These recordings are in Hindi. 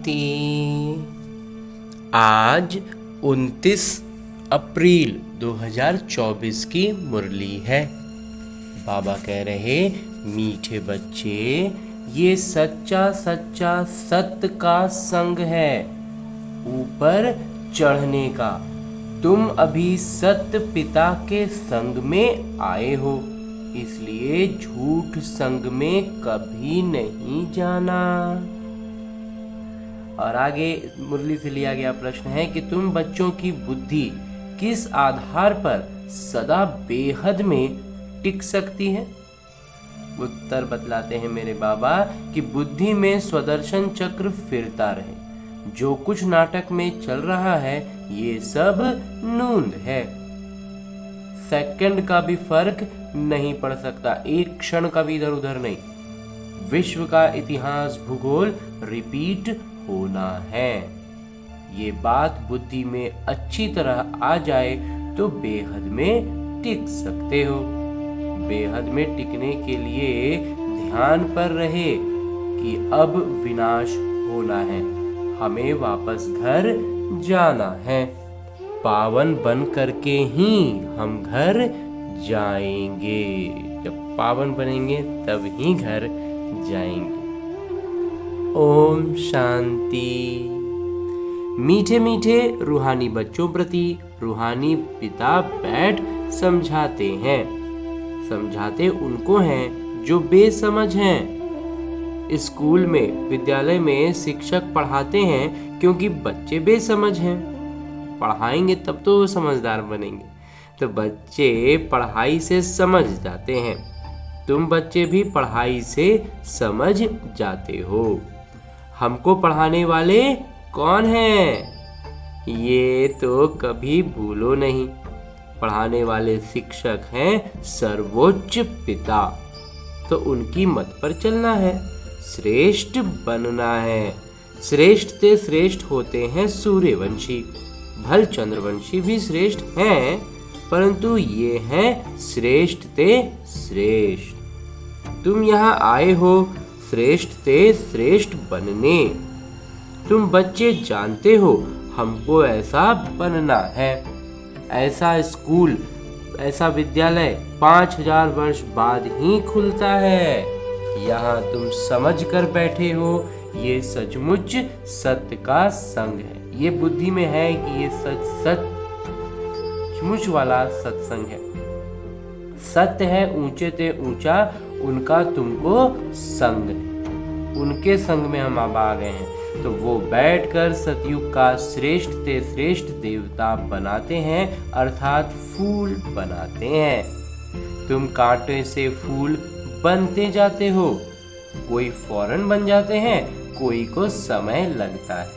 शांति। आज 29 अप्रैल 2024 की मुरली है। बाबा कह रहे, मीठे बच्चे, ये सच्चा सच्चा सत्य का संग है, ऊपर चढ़ने का। तुम अभी सत्य पिता के संग में आए हो, इसलिए झूठ संग में कभी नहीं जाना। और आगे मुरली से लिया गया प्रश्न है कि तुम बच्चों की बुद्धि किस आधार पर सदा बेहद में टिक सकती है? उत्तर बतलाते हैं मेरे बाबा कि बुद्धि में स्वदर्शन चक्र फिरता रहे। जो कुछ नाटक में चल रहा है ये सब नूंद है। सेकंड का भी फर्क नहीं पड़ सकता, एक क्षण का भी इधर उधर नहीं। विश्व का इतिहास भूगोल रिपीट होना है। ये बात बुद्धि में अच्छी तरह आ जाए तो बेहद में टिक सकते हो। बेहद में टिकने के लिए ध्यान पर रहे कि अब विनाश होना है, हमें वापस घर जाना है। पावन बन करके ही हम घर जाएंगे। जब पावन बनेंगे तब ही घर जाएंगे। ओम शांति। मीठे मीठे रूहानी बच्चों प्रति रूहानी पिता बैठ समझाते हैं। समझाते उनको हैं जो बेसमझ हैं। स्कूल में, विद्यालय में शिक्षक पढ़ाते हैं क्योंकि बच्चे बेसमझ हैं। पढ़ाएंगे तब तो वो समझदार बनेंगे। तो बच्चे पढ़ाई से समझ जाते हैं। तुम बच्चे भी पढ़ाई से समझ जाते हो। हमको पढ़ाने वाले कौन हैं? ये तो कभी भूलो नहीं। पढ़ाने वाले शिक्षक हैं सर्वोच्च पिता। तो उनकी मत पर चलना है, श्रेष्ठ बनना है। श्रेष्ठ से श्रेष्ठ होते हैं सूर्यवंशी। भल चंद्रवंशी भी श्रेष्ठ हैं, परंतु ये हैं श्रेष्ठ ते श्रेष्ठ। तुम यहाँ आए हो श्रेष्ठ ते श्रेष्ठ बनने। तुम बच्चे जानते हो हमको ऐसा बनना है। ऐसा स्कूल, ऐसा विद्यालय 5000 वर्ष बाद ही खुलता है। यहाँ तुम समझ कर बैठे हो ये सचमुच सत्य का संग है। ये बुद्धि में है कि ये सचमुच वाला सत्संग है। सत्य है ऊंचे ते ऊंचा, उनका तुमको संग है। उनके संग में हम अब आ गए हैं। तो वो बैठकर सतयुग का श्रेष्ठ ते श्रेष्ठ देवता बनाते हैं, अर्थात फूल बनाते हैं। तुम कांटे से फूल बनते जाते हो। कोई फौरन बन जाते हैं, कोई को समय लगता है।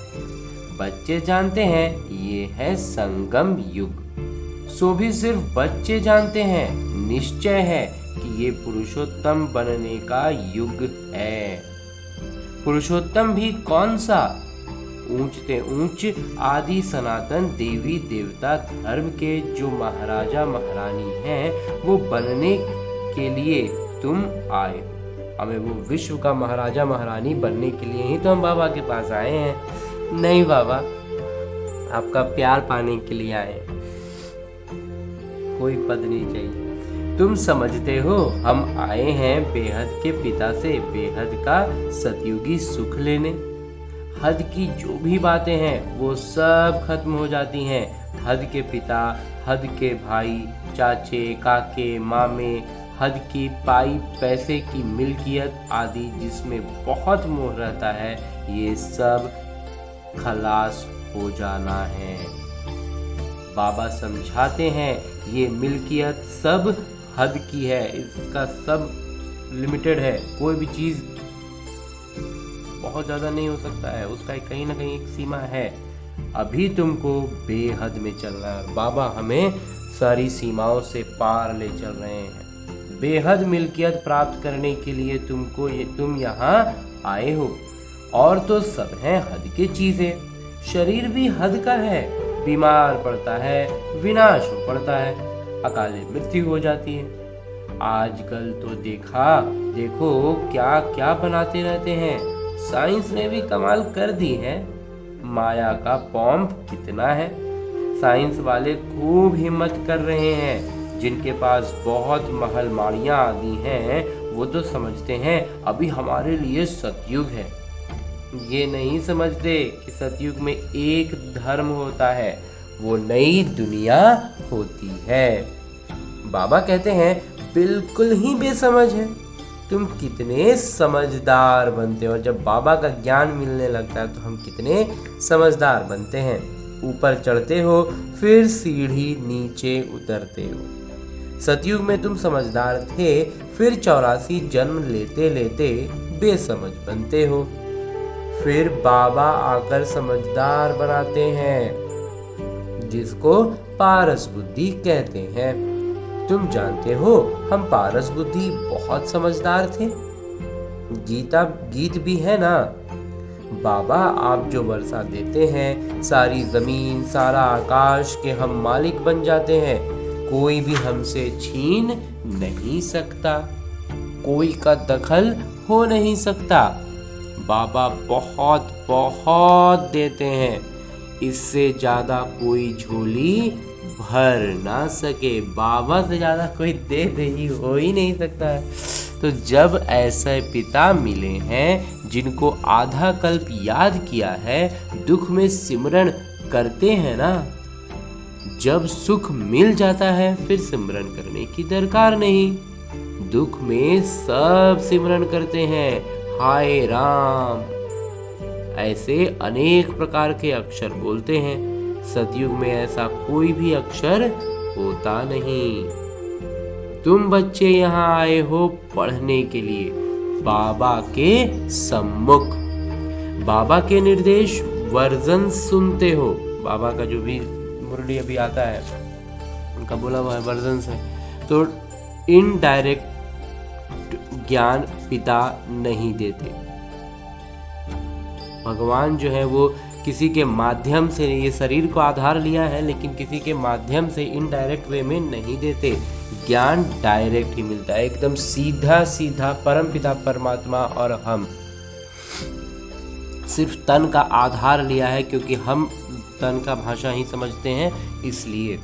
बच्चे जानते हैं ये है संगम युग। सो भी सिर्फ बच्चे जानते हैं, निश्चय है कि ये पुरुषोत्तम बनने का युग है। पुरुषोत्तम भी कौन सा? ऊंचते ऊंच आदि सनातन देवी देवता धर्म के जो महाराजा महारानी हैं, वो बनने के लिए तुम आए। हमें वो विश्व का महाराजा महारानी बनने के लिए ही तो हम बाबा के पास आए हैं। नहीं बाबा, आपका प्यार पाने के लिए आए, कोई पद नहीं चाहिए। तुम समझते हो हम आए हैं बेहद के पिता से बेहद का सतयुगी सुख लेने। हद की जो भी बातें हैं वो सब खत्म हो जाती हैं। हद के पिता, हद के भाई, चाचे, काके, मामे, हद की पाई पैसे की मिल्कियत आदि जिसमें बहुत मोह रहता है, ये सब खलास हो जाना है। बाबा समझाते हैं ये मिल्कियत सब हद की है, इसका सब लिमिटेड है। कोई भी चीज बहुत ज्यादा नहीं हो सकता है, उसका कहीं ना कहीं एक सीमा है। अभी तुमको बेहद में चलना है। बाबा हमें सारी सीमाओं से पार ले चल रहे हैं। बेहद मिल्कियत प्राप्त करने के लिए तुम यहाँ आए हो। और तो सब है हद की चीजें। शरीर भी हद का है, बीमार पड़ता है, विनाश हो पड़ता है, अकाले मृत्यु हो जाती है। आजकल तो देखो क्या क्या बनाते रहते हैं। साइंस ने भी कमाल कर दी है। माया का पॉम्प कितना है। साइंस वाले खूब हिम्मत कर रहे हैं। जिनके पास बहुत महल माड़ियाँ आदि हैं वो तो समझते हैं अभी हमारे लिए सतयुग है। ये नहीं समझते कि सतयुग में एक धर्म होता है, वो नई दुनिया होती है। बाबा कहते हैं बिल्कुल ही बेसमझ है। तुम कितने समझदार बनते हो। जब बाबा का ज्ञान मिलने लगता है तो हम कितने समझदार बनते हैं। ऊपर चढ़ते हो फिर सीढ़ी नीचे उतरते हो। सतयुग में तुम समझदार थे, फिर 84 जन्म लेते लेते बेसमझ बनते हो। फिर बाबा आकर समझदार बनाते हैं, जिसको पारस बुद्धि कहते हैं। तुम जानते हो हम पारस बुद्धि बहुत समझदार थे। गीत भी है ना, बाबा आप जो वर्षा देते हैं, सारी जमीन सारा आकाश के हम मालिक बन जाते हैं। कोई भी हमसे छीन नहीं सकता, कोई का दखल हो नहीं सकता। बाबा बहुत बहुत देते हैं, इससे ज्यादा कोई झोली भर ना सके। बाबा से ज्यादा कोई दे ही हो ही नहीं सकता है। तो जब ऐसे पिता मिले हैं जिनको आधा कल्प याद किया है, दुख में सिमरन करते हैं ना, जब सुख मिल जाता है फिर सिमरन करने की दरकार नहीं। दुख में सब सिमरन करते हैं, हाय राम। ऐसे अनेक प्रकार के अक्षर बोलते हैं। सतयुग में ऐसा कोई भी अक्षर होता नहीं। तुम बच्चे यहाँ आए हो पढ़ने के लिए बाबा के सम्मुख। बाबा के निर्देश वर्जन सुनते हो। बाबा का जो भी मुरली अभी आता है उनका बोला हुआ है वर्जन से। तो इनडायरेक्ट ज्ञान पिता नहीं देते। भगवान जो है वो किसी के माध्यम से, ये शरीर को आधार लिया है लेकिन किसी के माध्यम से इनडायरेक्ट वे में नहीं देते। ज्ञान डायरेक्ट ही मिलता है, एकदम सीधा सीधा। परम पिता परमात्मा और हम सिर्फ तन का आधार लिया है, क्योंकि हम तन का भाषा ही समझते हैं इसलिए।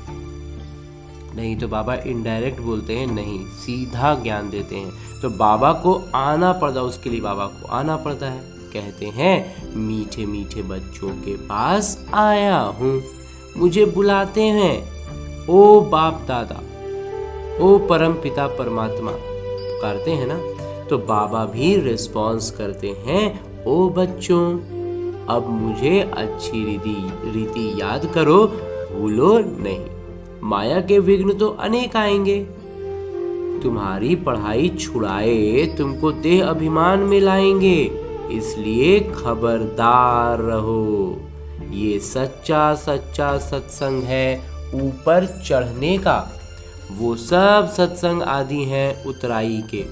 नहीं तो बाबा इनडायरेक्ट बोलते हैं, नहीं सीधा ज्ञान देते हैं। तो बाबा को आना पड़ता, उसके लिए बाबा को आना पड़ता है। कहते हैं मीठे मीठे बच्चों के पास आया हूँ, मुझे बुलाते हैं ओ बाप दादा, ओ परम पिता परमात्मा पुकारते हैं ना। तो बाबा भी रिस्पॉन्स करते हैं, ओ बच्चों अब मुझे अच्छी रीति याद करो, भूलो नहीं। माया के विघ्न तो अनेक आएंगे, तुम्हारी पढ़ाई छुड़ाए तुमको देह अभिमान में लाएंगे, इसलिए खबरदार रहो। ये सच्चा सच्चा सत्संग है ऊपर चढ़ने का। वो सब सत्संग आदि हैं उतराई के।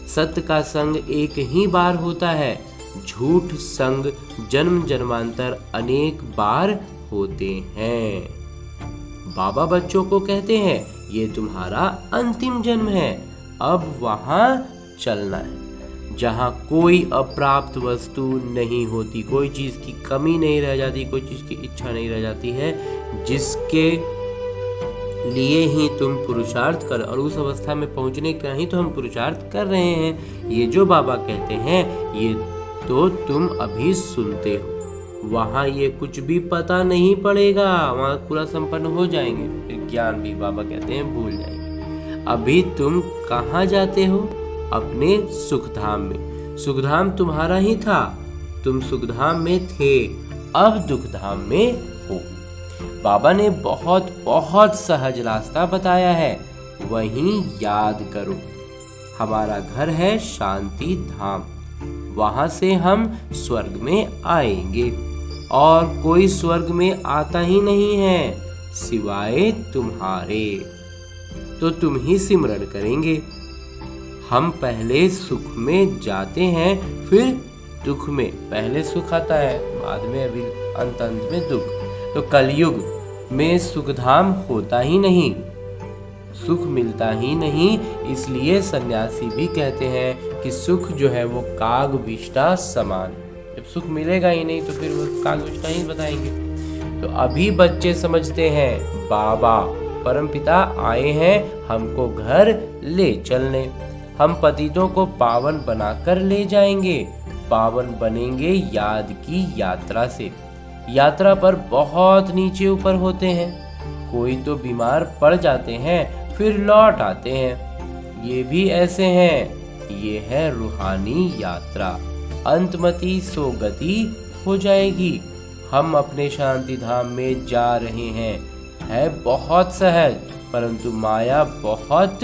सत्य का संग एक ही बार होता है, झूठ संग जन्म जन्मांतर अनेक बार होते हैं। बाबा बच्चों को कहते हैं ये तुम्हारा अंतिम जन्म है, अब वहां चलना है जहां कोई अप्राप्त वस्तु नहीं होती, कोई चीज की कमी नहीं रह जाती, कोई चीज की इच्छा नहीं रह जाती है, जिसके लिए ही तुम पुरुषार्थ कर। और उस अवस्था में पहुंचने का ही तो हम पुरुषार्थ कर रहे हैं। ये जो बाबा कहते हैं ये तो तुम अभी सुनते हो, वहां ये कुछ भी पता नहीं पड़ेगा, वहां पूरा संपन्न हो जाएंगे, फिर ज्ञान भी बाबा कहते हैं भूल जाएंगे। अभी तुम कहाँ जाते हो? अपने सुखधाम में। सुखधाम तुम्हारा ही था, तुम सुखधाम में थे, अब दुखधाम में हो। बाबा ने बहुत बहुत सहज रास्ता बताया है, वहीं याद करो। हमारा घर है शांति धाम, वहां से हम स्वर्ग में आएंगे, और कोई स्वर्ग में आता ही नहीं है सिवाय तुम्हारे। तो तुम ही सिमरन करेंगे। हम पहले सुख में जाते हैं, फिर दुख में। पहले सुख आता है, बाद में अभी अंत में दुख। तो कलयुग में सुखधाम होता ही नहीं, सुख मिलता ही नहीं। इसलिए सन्यासी भी कहते हैं कि कि सुख जो है वो काग विष्ठा समान है। जब सुख मिलेगा ही नहीं तो फिर वो काग विष्ठा ही बताएंगे। तो अभी बच्चे समझते हैं बाबा परमपिता आए हैं हमको घर ले चलने, हम पतितों को पावन बनाकर ले जाएंगे, पावन बनेंगे याद की यात्रा से। यात्रा पर बहुत नीचे ऊपर होते हैं, कोई तो बीमार पड़ जाते हैं फिर लौट आते हैं, ये भी ऐसे हैं। ये है रूहानी यात्रा, अंतमति सो गति हो जाएगी। हम अपने शांति धाम में जा रहे हैं, है बहुत सहज, परंतु माया बहुत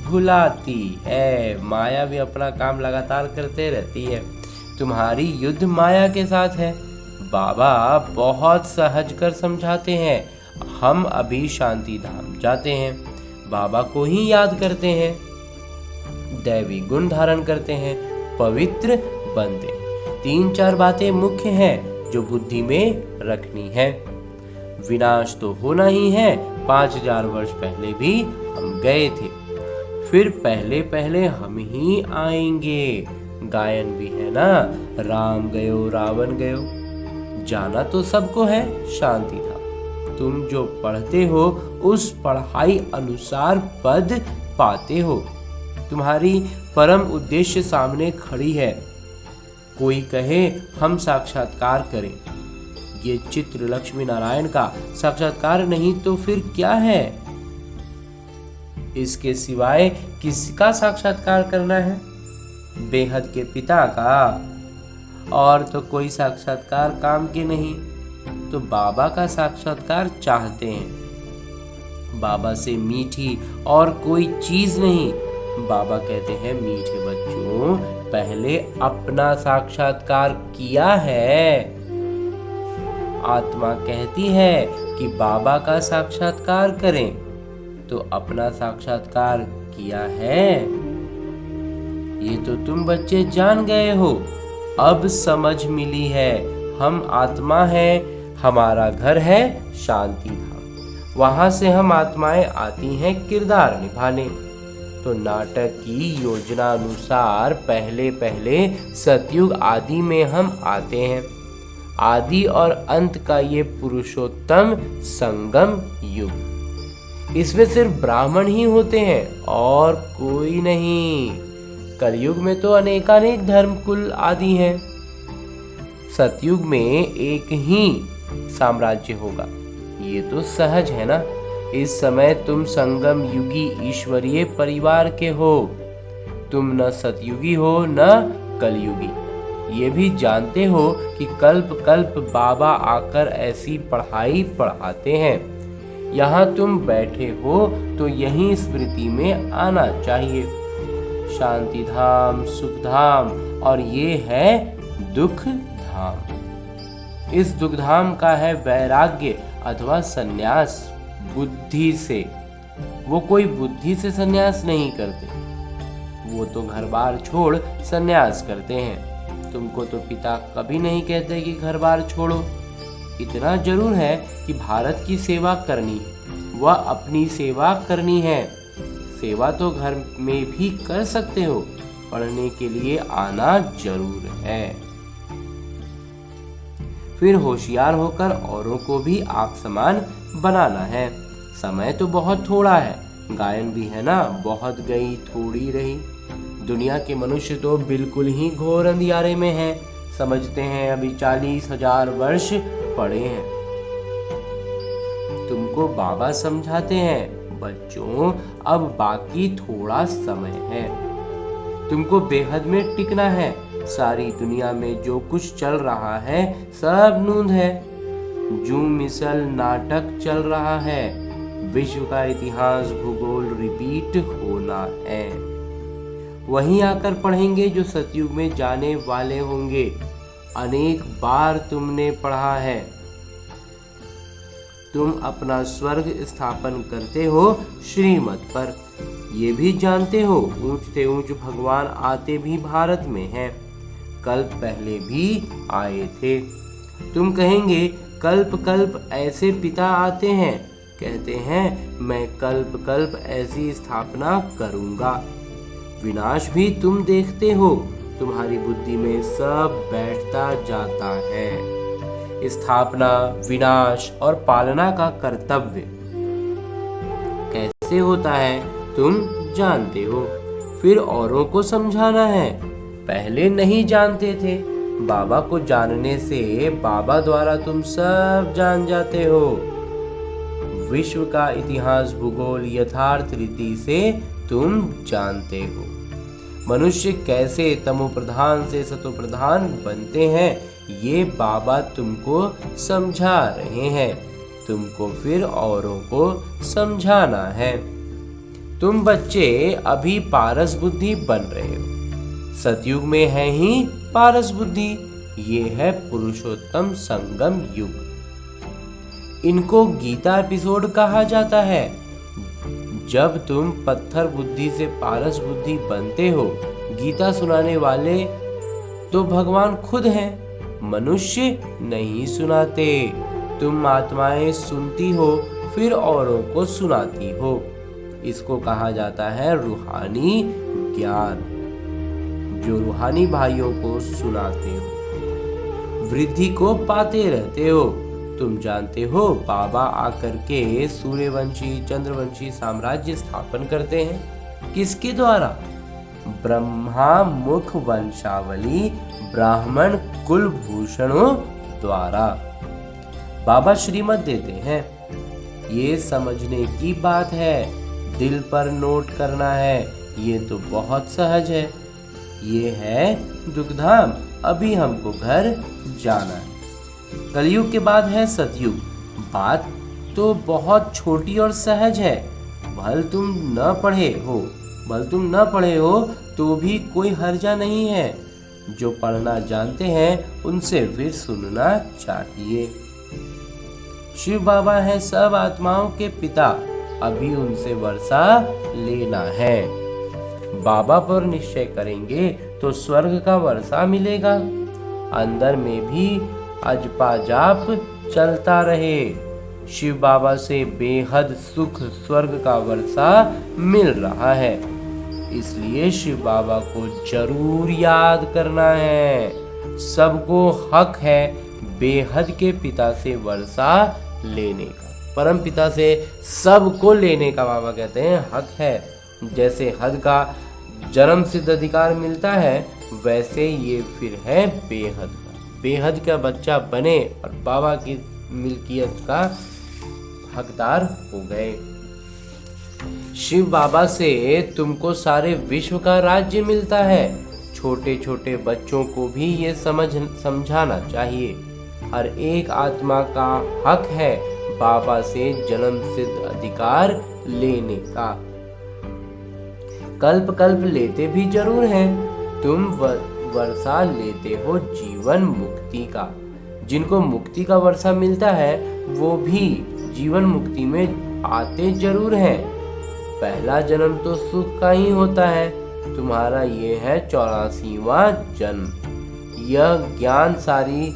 भुलाती है। माया भी अपना काम लगातार करते रहती है। तुम्हारी युद्ध माया के साथ है। बाबा बहुत सहज कर समझाते हैं। हम अभी शांति धाम जाते हैं, बाबा को ही याद करते हैं, दैवी गुण धारण करते हैं, पवित्र बनते हैं। 3-4 बातें मुख्य हैं जो बुद्धि में रखनी है। विनाश तो होना ही है। 5000 वर्ष पहले भी हम गए थे, फिर पहले पहले हम ही आएंगे। गायन भी है ना, राम गयो रावण गयो। जाना तो सबको है शांति धाम। तुम जो पढ़ते हो उस पढ़ाई अनुसार पद पाते हो। तुम्हारी परम उद्देश्य सामने खड़ी है। कोई कहे हम साक्षात्कार करें, ये चित्र लक्ष्मी नारायण का साक्षात्कार नहीं तो फिर क्या है? इसके सिवाय किसका साक्षात्कार करना है? बेहद के पिता का। और तो कोई साक्षात्कार काम के नहीं, तो बाबा का साक्षात्कार चाहते हैं। बाबा से मीठी और कोई चीज नहीं। बाबा कहते हैं मीठे बच्चों, पहले अपना साक्षात्कार किया है। आत्मा कहती है कि बाबा का साक्षात्कार करें, तो अपना साक्षात्कार किया है। ये तो तुम बच्चे जान गए हो। अब समझ मिली है, हम आत्मा है, हमारा घर है शांति धाम। वहां से हम आत्माएं आती हैं किरदार निभाने। तो नाटक की योजना अनुसार पहले पहले सतयुग आदि में हम आते हैं। आदि और अंत का ये पुरुषोत्तम संगम युग, इसमें सिर्फ ब्राह्मण ही होते हैं और कोई नहीं। कलयुग में तो अनेकानेक धर्म कुल आदि हैं। सतयुग में एक ही साम्राज्य होगा, ये तो सहज है ना। इस समय तुम संगम युगी ईश्वरीय परिवार के हो। तुम न सतयुगी हो न कलयुगी। ये भी जानते हो कि कल्प कल्प बाबा आकर ऐसी पढ़ाई पढ़ाते हैं। यहाँ तुम बैठे हो तो यही स्मृति में आना चाहिए। शांति धाम, सुख धाम, और ये है दुख धाम। इस दुख धाम का है वैराग्य अथवा सन्यास बुद्धि से। वो कोई बुद्धि से सन्यास नहीं करते, वो तो घर बार छोड़ सन्यास करते हैं। तुमको तो पिता कभी नहीं कहते कि घर बार छोड़ो। इतना जरूर है कि भारत की सेवा करनी है, वह अपनी सेवा करनी है। सेवा तो घर में भी कर सकते हो, पढ़ने के लिए आना जरूर है। फिर होशियार होकर औरों को भी आप समान बनाना है। समय तो बहुत थोड़ा है। गायन भी है ना, बहुत गई थोड़ी रही। दुनिया के मनुष्य तो बिल्कुल ही घोर अंधियारे में हैं। समझते हैं अभी 40,000 वर्ष पड़े हैं। तुमको बाबा समझाते हैं, बच्चों अब बाकी थोड़ा समय है। तुमको बेहद में टिकना है। सारी दुनिया में जो कुछ चल रहा है सब नूंद है। जूम मिसल नाटक चल रहा है। विश्व का इतिहास भूगोल रिपीट होना है। वहीं आकर पढ़ेंगे जो सतयुग में जाने वाले होंगे। अनेक बार तुमने पढ़ा है। तुम अपना स्वर्ग स्थापन करते हो श्रीमत पर। ये भी जानते हो ऊंच से ऊंच भगवान आते भी भारत में हैं। कल्प पहले भी आए थे। तुम कहेंगे कल्प कल्प ऐसे पिता आते हैं। कहते हैं मैं कल्प कल्प ऐसी स्थापना करूंगा। विनाश भी तुम देखते हो। तुम्हारी बुद्धि में सब बैठता जाता है। स्थापना, विनाश और पालना का कर्तव्य कैसे होता है तुम जानते हो। फिर औरों को समझाना है। पहले नहीं जानते थे, बाबा को जानने से बाबा द्वारा तुम सब जान जाते हो। विश्व का इतिहास, भूगोल यथार्थ रीति से तुम जानते हो। मनुष्य कैसे तमोप्रधान से सतोप्रधान बनते हैं, ये बाबा तुमको समझा रहे हैं। तुमको फिर औरों को समझाना है। तुम बच्चे अभी पारस बुद्धि बन रहे हो। सतयुग में है ही पारस बुद्धि। ये है पुरुषोत्तम संगम युग। इनको गीता एपिसोड कहा जाता है। जब तुम पत्थर बुद्धि से पारस बुद्धि बनते हो, गीता सुनाने वाले तो भगवान खुद हैं, मनुष्य नहीं सुनाते। तुम आत्माएं सुनती हो, फिर औरों को सुनाती हो। इसको कहा जाता है रूहानी ज्ञान, जो रूहानी भाइयों को सुनाते हो। वृद्धि को पाते रहते हो। तुम जानते हो बाबा आकर के सूर्यवंशी चंद्रवंशी साम्राज्य स्थापन करते हैं। किसके द्वारा? ब्रह्मा मुख वंशावली ब्राह्मण कुलभूषणों द्वारा। बाबा श्रीमत देते हैं। ये समझने की बात है, दिल पर नोट करना है। ये तो बहुत सहज है। ये है दुखधाम। अभी हमको घर जाना है। कलयुग के बाद है सतयुग। बात तो बहुत छोटी और सहज है। भल तुम न पढ़े हो तो भी कोई हर्जा नहीं है। जो पढ़ना जानते हैं उनसे फिर सुनना चाहिए। शिव बाबा है सब आत्माओं के पिता। अभी उनसे वर्षा लेना है। बाबा पर निश्चय करेंगे तो स्वर्ग का वर्षा मिलेगा। अंदर में भी अजपा जाप चलता रहे। शिव बाबा से बेहद सुख स्वर्ग का वर्षा मिल रहा है। इसलिए शिव बाबा को जरूर याद करना है। सबको हक है बेहद के पिता से वर्षा लेने का। परम पिता से सबको लेने का बाबा कहते हैं हक है। जैसे हद का जन्म सिद्ध अधिकार मिलता है, वैसे ये फिर है बेहद का। बेहद का बच्चा बने और बाबा की मिल्कियत का हकदार हो गए। शिव बाबा से तुमको सारे विश्व का राज्य मिलता है। छोटे छोटे बच्चों को भी ये समझाना चाहिए। हर एक आत्मा का हक है बाबा से जन्म सिद्ध अधिकार लेने का। कल्प कल्प लेते भी जरूर हैं। तुम वर्षा लेते हो जीवन मुक्ति का। जिनको मुक्ति का वर्षा मिलता है वो भी जीवन मुक्ति में आते जरूर हैं। पहला जन्म तो सुख का ही होता है। तुम्हारा ये है 84वां जन्म। यह ज्ञान सारी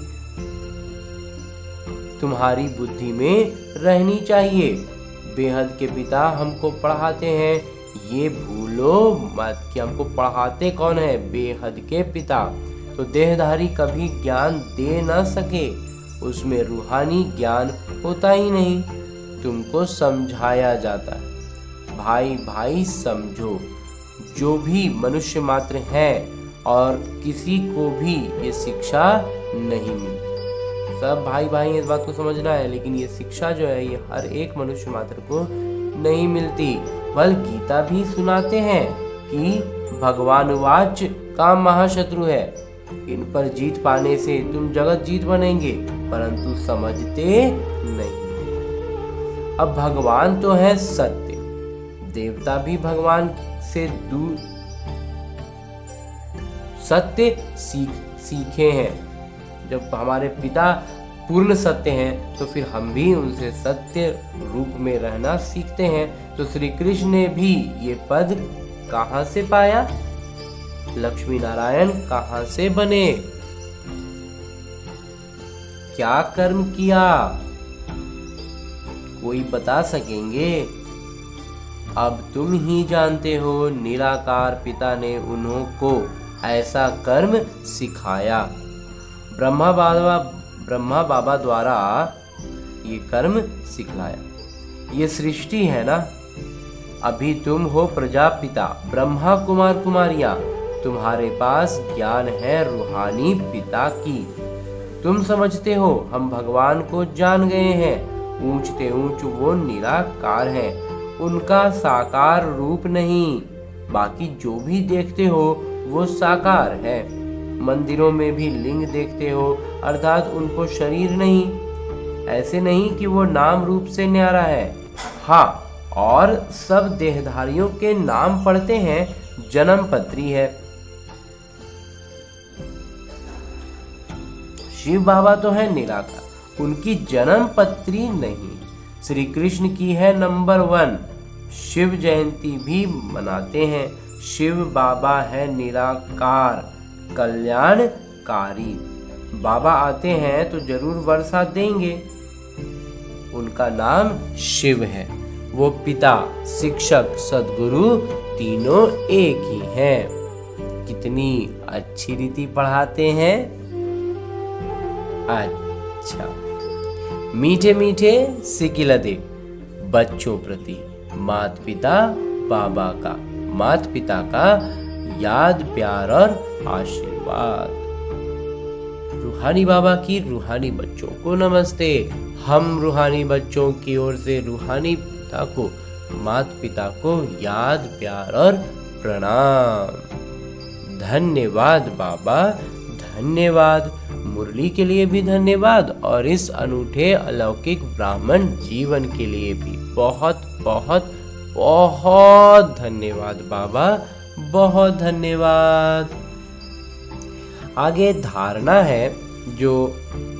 तुम्हारी बुद्धि में रहनी चाहिए। बेहद के पिता हमको पढ़ाते हैं, ये भूलो मत कि हमको पढ़ाते कौन है? बेहद के पिता। तो देहधारी कभी ज्ञान दे ना सके, उसमें रूहानी ज्ञान होता ही नहीं। तुमको समझाया जाता है, भाई भाई समझो। जो भी मनुष्य मात्र है और किसी को भी ये शिक्षा नहीं मिलती। सब भाई भाई इस बात को समझना है, लेकिन ये शिक्षा जो है ये हर एक मनुष्य मात्र को नहीं मिलती। बल गीता भी सुनाते हैं कि भगवानुवाच काम महाशत्रु है। इन पर जीत पाने से तुम जगत जीत बनेंगे, परंतु समझते नहीं। अब भगवान तो है सत्य, देवता भी भगवान से दूर सत्य सीखे हैं। जब हमारे पिता पूर्ण सत्य हैं तो फिर हम भी उनसे सत्य रूप में रहना सीखते हैं। तो श्री कृष्ण ने भी ये पद कहाँ से पाया? लक्ष्मी नारायण कहाँ से बने? क्या कर्म किया? कोई बता सकेंगे? अब तुम ही जानते हो, निराकार पिता ने उन्हों को ऐसा कर्म सिखाया। ब्रह्मा बाबा द्वारा ये कर्म सिखलाया। ये सृष्टि है ना। अभी तुम हो प्रजापिता, ब्रह्मा कुमार कुमारियां, तुम्हारे पास ज्ञान है रूहानी पिता की। तुम समझते हो हम भगवान को जान गए हैं। ऊंचते ऊंच वो निराकार हैं, उनका साकार रूप नहीं। बाकी जो भी देखते हो वो साकार है। मंदिरों में भी लिंग देखते हो, अर्थात उनको शरीर नहीं। ऐसे नहीं कि वो नाम रूप से न्यारा है। हाँ, और सब देहधारियों के नाम पढ़ते हैं, जन्म पत्री है। शिव बाबा तो है निराकार, उनकी जन्म पत्री नहीं। श्री कृष्ण की है नंबर 1। शिव जयंती भी मनाते हैं। शिव बाबा है निराकार, कल्याणकारी। बाबा आते हैं तो जरूर वर्षा देंगे। उनका नाम शिव है। वो पिता, शिक्षक, सद्गुरु तीनों एक ही हैं। कितनी अच्छी रीति पढ़ाते हैं। अच्छा, मीठे मीठे सिकिलदे बच्चों प्रति माता पिता का याद, प्यार और आशीर्वाद। रूहानी बाबा की रूहानी बच्चों को नमस्ते। हम रूहानी बच्चों की ओर से रूहानी पिता को, माता पिता को याद, प्यार और प्रणाम। धन्यवाद बाबा, धन्यवाद। मुरली के लिए भी धन्यवाद और इस अनूठे अलौकिक ब्राह्मण जीवन के लिए भी बहुत बहुत बहुत धन्यवाद बाबा, बहुत धन्यवाद। आगे धारणा है जो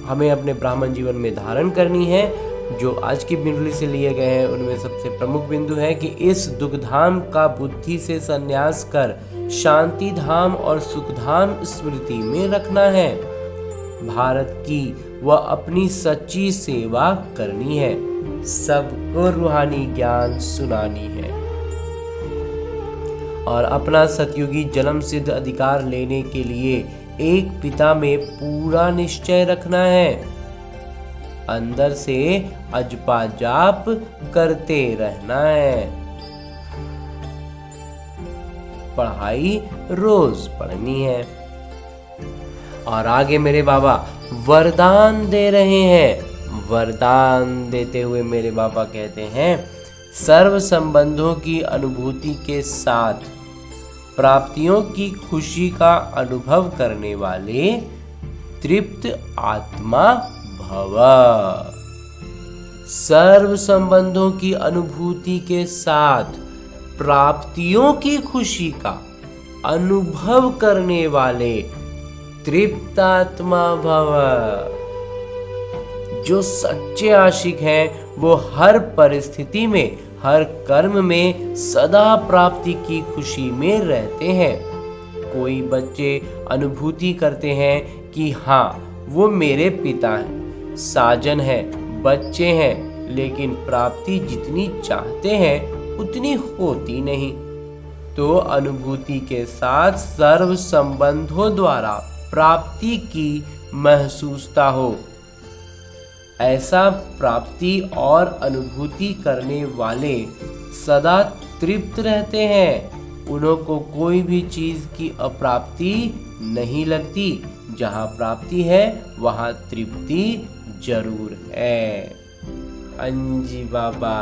हमें अपने ब्राह्मण जीवन में धारण करनी है, जो आज की मुरली से लिए गए हैं। उनमें सबसे प्रमुख बिंदु है कि इस दुखधाम का बुद्धि से संन्यास कर शांति धाम और सुखधाम स्मृति में रखना है। भारत की व अपनी सच्ची सेवा करनी है। सबको रूहानी ज्ञान सुनानी है और अपना सतयुगी जन्म सिद्ध अधिकार लेने के लिए एक पिता में पूरा निश्चय रखना है। अंदर से अजपा जाप करते रहना है। पढ़ाई रोज पढ़नी है। और आगे मेरे बाबा वरदान दे रहे हैं। वरदान देते हुए मेरे बाबा कहते हैं, सर्व संबंधों की अनुभूति के साथ प्राप्तियों की खुशी का अनुभव करने वाले तृप्त आत्मा भव। सर्व संबंधों की अनुभूति के साथ प्राप्तियों की खुशी का अनुभव करने वाले तृप्त आत्मा भव। जो सच्चे आशिक हैं वो हर परिस्थिति में, हर कर्म में सदा प्राप्ति की खुशी में रहते हैं। कोई बच्चे अनुभूति करते हैं कि हाँ वो मेरे पिता हैं, साजन हैं, बच्चे हैं, लेकिन प्राप्ति जितनी चाहते हैं उतनी होती नहीं। तो अनुभूति के साथ सर्व संबंधों द्वारा प्राप्ति की महसूसता हो। ऐसा प्राप्ति और अनुभूति करने वाले सदा तृप्त रहते हैं। उन्हों को कोई भी चीज की अप्राप्ति नहीं लगती। जहाँ प्राप्ति है वहाँ तृप्ति जरूर है। अंजी बाबा।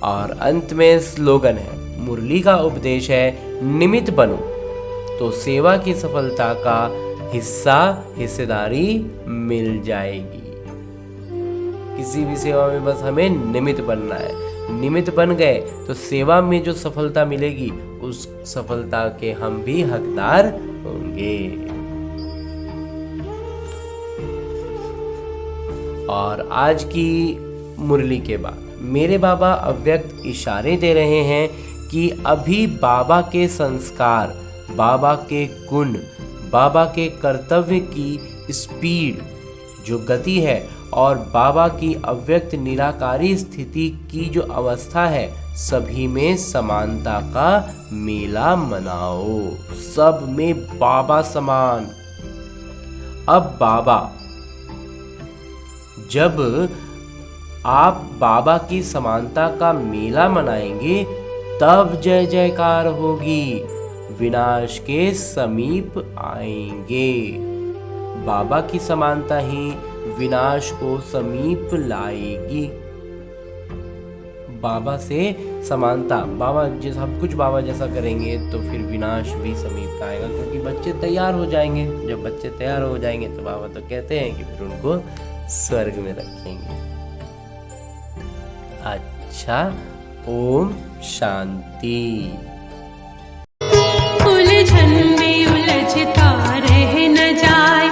और अंत में स्लोगन है, मुरली का उपदेश है, निमित्त बनो तो सेवा की सफलता का हिस्सेदारी मिल जाएगी। किसी भी सेवा में बस हमें निमित्त बनना है। निमित्त बन गए तो सेवा में जो सफलता मिलेगी उस सफलता के हम भी हकदार होंगे। और आज की मुरली के बाद मेरे बाबा अव्यक्त इशारे दे रहे हैं कि अभी बाबा के संस्कार, बाबा के गुण, बाबा के कर्तव्य की स्पीड, जो गति है और बाबा की अव्यक्त निराकारी स्थिति की जो अवस्था है, सभी में समानता का मेला मनाओ। सब में बाबा समान। अब बाबा, जब आप बाबा की समानता का मेला मनाएंगे तब जय जयकार होगी, विनाश के समीप आएंगे। बाबा की समानता ही विनाश को समीप लाएगी। बाबा से समानता, बाबा जैसा, सब कुछ बाबा जैसा करेंगे तो फिर विनाश भी समीप आएगा, क्योंकि बच्चे तैयार हो जाएंगे। जब बच्चे तैयार हो जाएंगे तो बाबा तो कहते हैं कि फिर उनको स्वर्ग में रखेंगे। अच्छा, ओम शांति। उलझन में उलझता रह न जाए,